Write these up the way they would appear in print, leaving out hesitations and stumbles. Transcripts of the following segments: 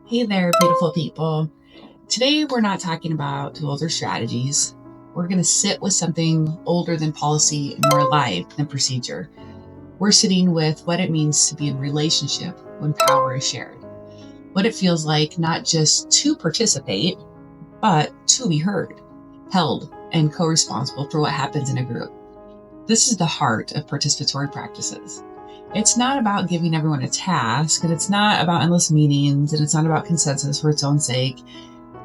Hey there, beautiful people. Today, we're not talking about tools or strategies. We're going to sit with something older than policy and more alive than procedure. We're sitting with what it means to be in relationship when power is shared. What it feels like not just to participate, but to be heard, held, and co responsible for what happens in a group. This is the heart of participatory practices. It's not about giving everyone a task, and it's not about endless meetings, and it's not about consensus for its own sake.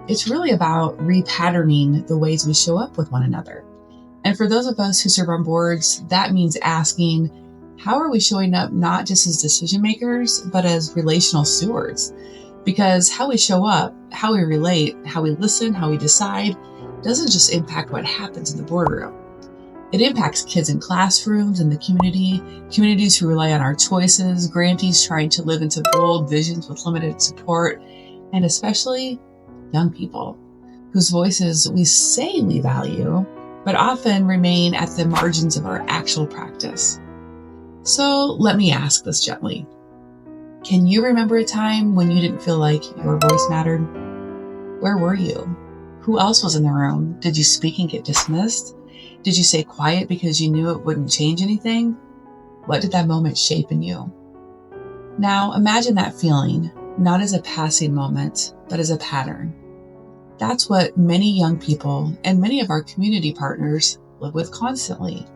It's really about repatterning the ways we show up with one another. And for those of us who serve on boards, that means asking, how are we showing up not just as decision makers, but as relational stewards? Because how we show up, how we relate, how we listen, how we decide, doesn't just impact what happens in the boardroom. It impacts kids in classrooms and the communities who rely on our choices, grantees trying to live into bold visions with limited support, and especially young people whose voices we say we value, but often remain at the margins of our actual practice. So let me ask this gently. Can you remember a time when you didn't feel like your voice mattered? Where were you? Who else was in the room? Did you speak and get dismissed? Did you stay quiet because you knew it wouldn't change anything? What did that moment shape in you? Now imagine that feeling, not as a passing moment, but as a pattern. That's what many young people and many of our community partners live with constantly.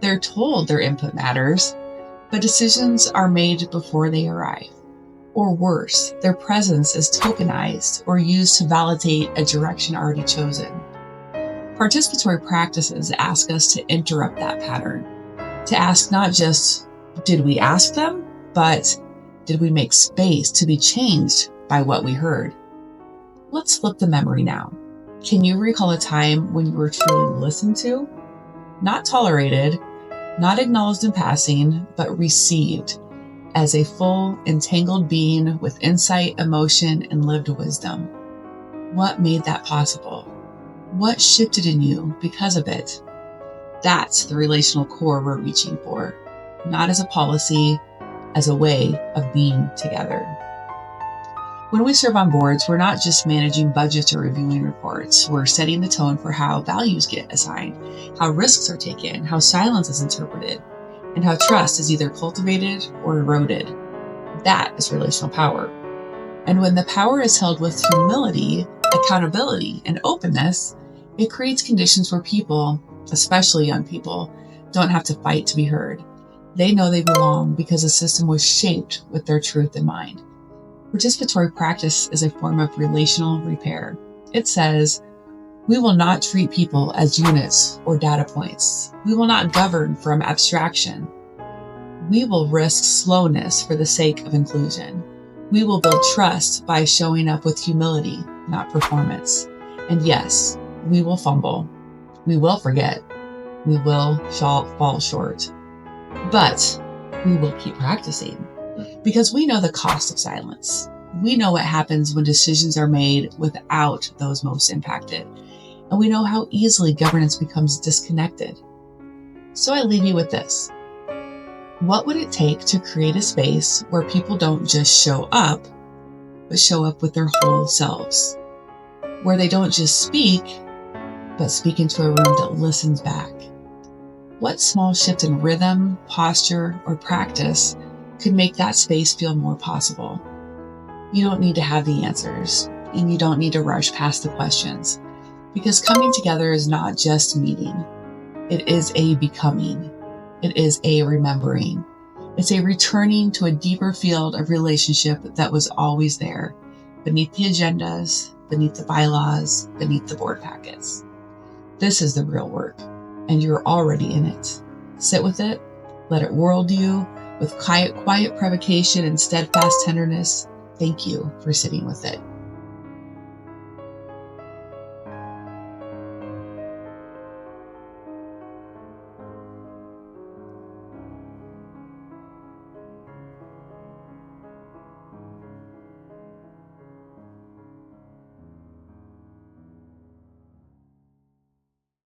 They're told their input matters, but decisions are made before they arrive. Or worse, their presence is tokenized or used to validate a direction already chosen. Participatory practices ask us to interrupt that pattern, to ask not just, did we ask them, but did we make space to be changed by what we heard? Let's flip the memory now. Can you recall a time when you were truly listened to? Not tolerated, not acknowledged in passing, but received as a full, entangled being with insight, emotion, and lived wisdom. What made that possible? What shifted in you because of it? That's the relational core we're reaching for, not as a policy, as a way of being together. When we serve on boards, we're not just managing budgets or reviewing reports. We're setting the tone for how values get assigned, how risks are taken, how silence is interpreted, and how trust is either cultivated or eroded. That is relational power. And when the power is held with humility, accountability, and openness, it creates conditions where people, especially young people, don't have to fight to be heard. They know they belong because the system was shaped with their truth in mind. Participatory practice is a form of relational repair. It says, we will not treat people as units or data points. We will not govern from abstraction. We will risk slowness for the sake of inclusion. We will build trust by showing up with humility, not performance. And yes, we will fumble. We will forget. We will fall short. But we will keep practicing because we know the cost of silence. We know what happens when decisions are made without those most impacted. And we know how easily governance becomes disconnected. So I leave you with this. What would it take to create a space where people don't just show up, but show up with their whole selves? Where they don't just speak, but speak into a room that listens back? What small shift in rhythm, posture, or practice could make that space feel more possible? You don't need to have the answers, and you don't need to rush past the questions, because coming together is not just meeting. It is a becoming. It is a remembering. It's a returning to a deeper field of relationship that was always there, beneath the agendas, beneath the bylaws, beneath the board packets. This is the real work, and you're already in it. Sit with it, let it world you with quiet provocation and steadfast tenderness. Thank you for sitting with it.